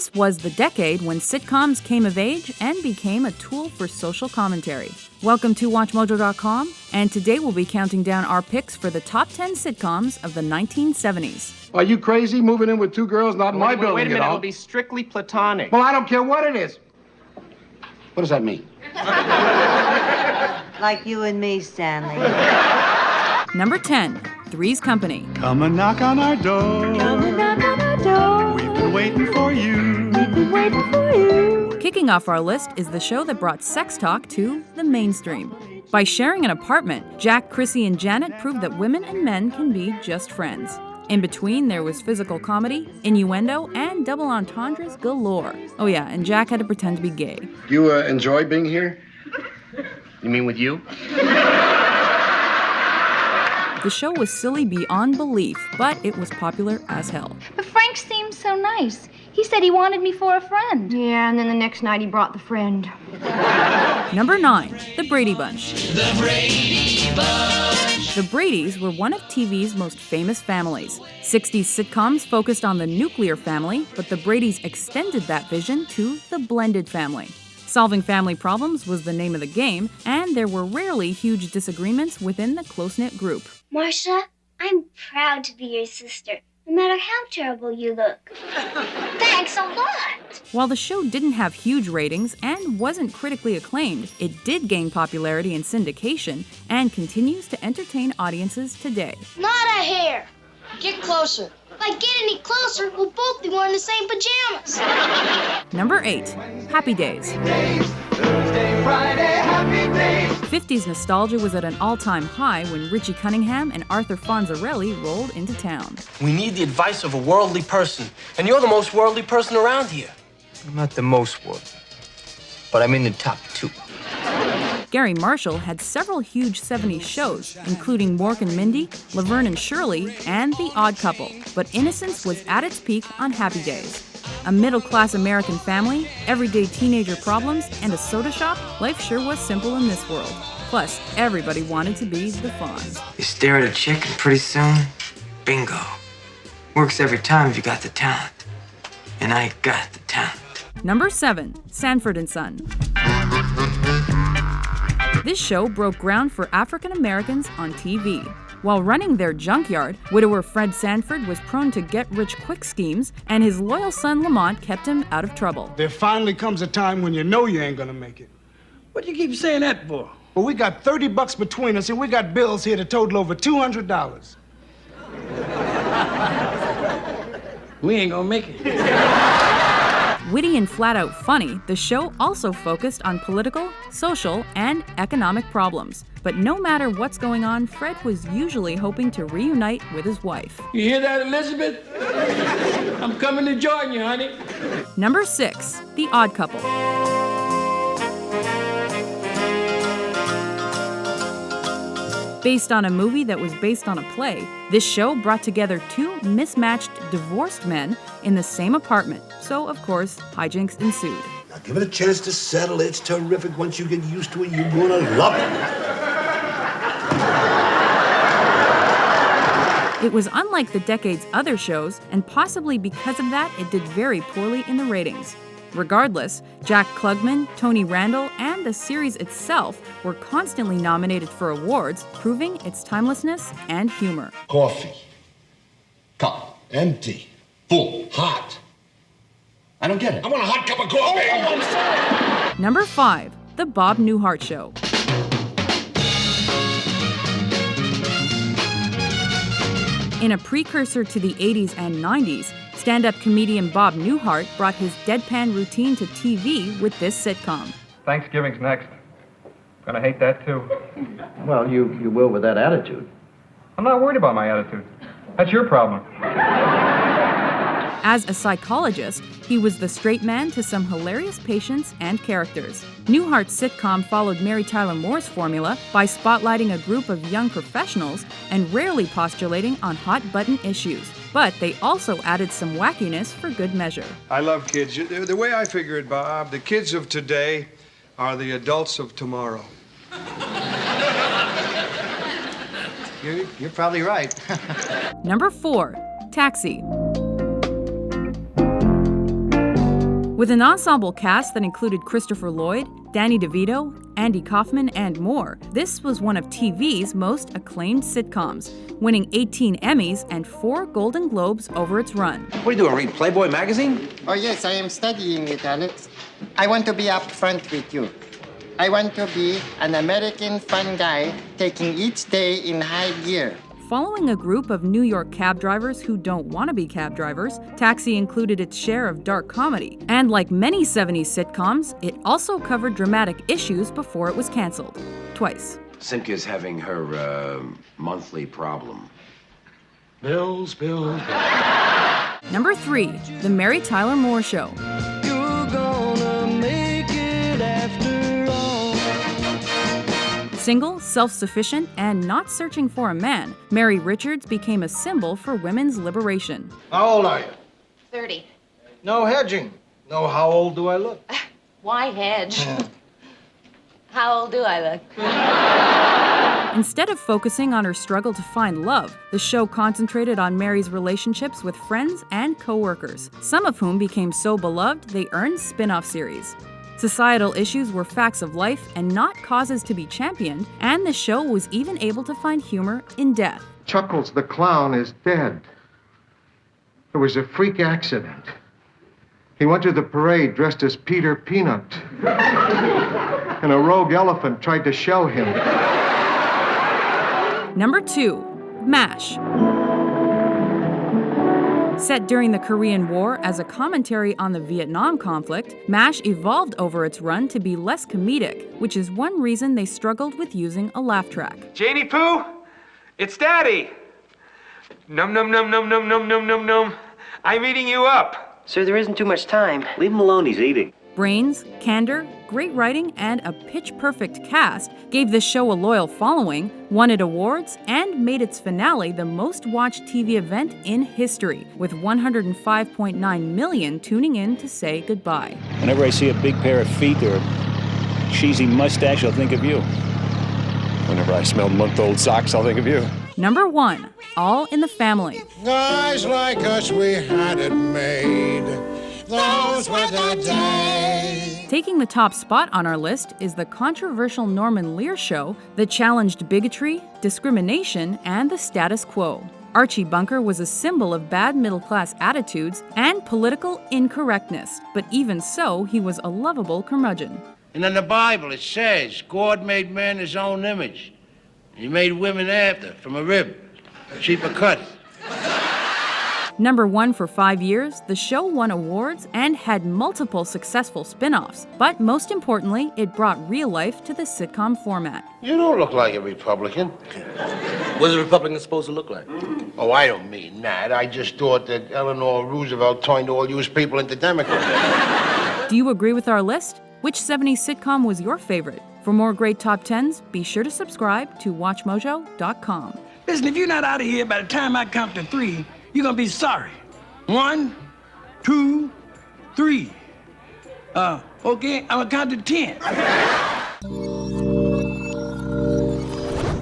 This was the decade when sitcoms came of age and became a tool for social commentary. Welcome to WatchMojo.com, and today we'll be counting down our picks for the top 10 sitcoms of the 1970s. Are you crazy? Moving in with two girls, not in my building. Wait a minute, it'll be strictly platonic. Well, I don't care what it is. What does that mean? Like you and me, Stanley. Number 10, Three's Company. Come and knock on our door. Come and knock on our door. We've been waiting for you. We've been waiting for you. Kicking off our list is the show that brought sex talk to the mainstream. By sharing an apartment, Jack, Chrissy, and Janet proved that women and men can be just friends. In between, there was physical comedy, innuendo, and double entendres galore. Oh yeah, and Jack had to pretend to be gay. You enjoy being here? You mean with you? The show was silly beyond belief, but it was popular as hell. But Frank seemed so nice. He said he wanted me for a friend. Yeah, and then the next night he brought the friend. Number 9, The Brady Bunch. The Brady Bunch. The Bradys were one of TV's most famous families. 60s sitcoms focused on the nuclear family, but the Bradys extended that vision to the blended family. Solving family problems was the name of the game, and there were rarely huge disagreements within the close-knit group. Marcia, I'm proud to be your sister, no matter how terrible you look. Thanks a lot! While the show didn't have huge ratings and wasn't critically acclaimed, it did gain popularity in syndication and continues to entertain audiences today. Not a hair! Get closer. If I get any closer, we'll both be wearing the same pajamas. Number 8, Happy Days. Thursday, Friday, happy days. 50s nostalgia was at an all-time high when Richie Cunningham and Arthur Fonzarelli rolled into town. We need the advice of a worldly person, and you're the most worldly person around here. I'm not the most worldly, but I'm in the top 2. Gary Marshall had several huge 70s shows, including Mork and Mindy, Laverne and Shirley, and The Odd Couple. But innocence was at its peak on Happy Days. A middle-class American family, everyday teenager problems, and a soda shop, life sure was simple in this world. Plus, everybody wanted to be the Fonz. You stare at a chick and pretty soon, bingo. Works every time if you got the talent. And I got the talent. Number 7, Sanford and Son. This show broke ground for African Americans on TV. While running their junkyard, widower Fred Sanford was prone to get-rich-quick schemes, and his loyal son Lamont kept him out of trouble. There finally comes a time when you know you ain't gonna make it. What do you keep saying that for? Well, we got $30 between us, and we got bills here to total over $200. We ain't gonna make it. Witty and flat-out funny, the show also focused on political, social, and economic problems. But no matter what's going on, Fred was usually hoping to reunite with his wife. You hear that, Elizabeth? I'm coming to join you, honey. Number 6, The Odd Couple. Based on a movie that was based on a play, this show brought together two mismatched, divorced men in the same apartment. So, of course, hijinks ensued. Now give it a chance to settle. It's terrific. Once you get used to it, you're gonna love it. It was unlike the decade's other shows, and possibly because of that, it did very poorly in the ratings. Regardless, Jack Klugman, Tony Randall, and the series itself were constantly nominated for awards, proving its timelessness and humor. Coffee. Cup. Empty. Full. Hot. I don't get it. I want a hot cup of coffee. Oh, I'm sorry. Number 5, The Bob Newhart Show. In a precursor to the 80s and 90s, stand-up comedian Bob Newhart brought his deadpan routine to TV with this sitcom. Thanksgiving's next. Gonna hate that, too. Well, you will with that attitude. I'm not worried about my attitude. That's your problem. As a psychologist, he was the straight man to some hilarious patients and characters. Newhart's sitcom followed Mary Tyler Moore's formula by spotlighting a group of young professionals and rarely postulating on hot-button issues. But they also added some wackiness for good measure. I love kids. The way I figure it, Bob, the kids of today are the adults of tomorrow. You're probably right. Number 4, Taxi. With an ensemble cast that included Christopher Lloyd, Danny DeVito, Andy Kaufman, and more, this was one of TV's most acclaimed sitcoms, winning 18 Emmys and 4 Golden Globes over its run. What are you doing, read Playboy magazine? Oh, yes, I am studying it, Alex. I want to be upfront with you. I want to be an American fun guy taking each day in high gear. Following a group of New York cab drivers who don't want to be cab drivers, Taxi included its share of dark comedy. And like many 70s sitcoms, it also covered dramatic issues before it was canceled. Twice. Simka's having her monthly problem. Bills. Number 3, The Mary Tyler Moore Show. You're gonna make it after all. Single, self-sufficient, and not searching for a man, Mary Richards became a symbol for women's liberation. How old are you? 30. No hedging. No, how old do I look? Why hedge? How old do I look? Instead of focusing on her struggle to find love, the show concentrated on Mary's relationships with friends and co-workers, some of whom became so beloved they earned spin-off series. Societal issues were facts of life and not causes to be championed, and the show was even able to find humor in death. Chuckles the clown is dead. It was a freak accident. He went to the parade dressed as Peter Peanut. And a rogue elephant tried to shell him. Number 2, MASH. Set during the Korean War as a commentary on the Vietnam conflict, MASH evolved over its run to be less comedic, which is one reason they struggled with using a laugh track. Janie Pooh, it's Daddy. Num num num num num num num num num. I'm eating you up. Sir, there isn't too much time. Leave him alone, he's eating. Brains, candor, great writing, and a pitch-perfect cast gave this show a loyal following, won it awards, and made its finale the most-watched TV event in history, with 105.9 million tuning in to say goodbye. Whenever I see a big pair of feet or a cheesy mustache, I'll think of you. Whenever I smell month-old socks, I'll think of you. Number 1, All in the Family. Guys like us, we had it made. Those were the days. Taking the top spot on our list is the controversial Norman Lear show that challenged bigotry, discrimination, and the status quo. Archie Bunker was a symbol of bad middle-class attitudes and political incorrectness, but even so, he was a lovable curmudgeon. And in the Bible it says, God made man his own image. He made women after, from a rib, cheaper cut. Number 1 for 5 years, the show won awards and had multiple successful spin-offs. But most importantly, it brought real life to the sitcom format. You don't look like a Republican. What's a Republican supposed to look like? Oh, I don't mean that. I just thought that Eleanor Roosevelt turned all you people into Democrats. Do you agree with our list? Which 70s sitcom was your favorite? For more great top 10s, be sure to subscribe to WatchMojo.com. Listen, if you're not out of here by the time I count to 3, you're gonna be sorry. 1, 2, 3. Okay, I'm gonna count to 10.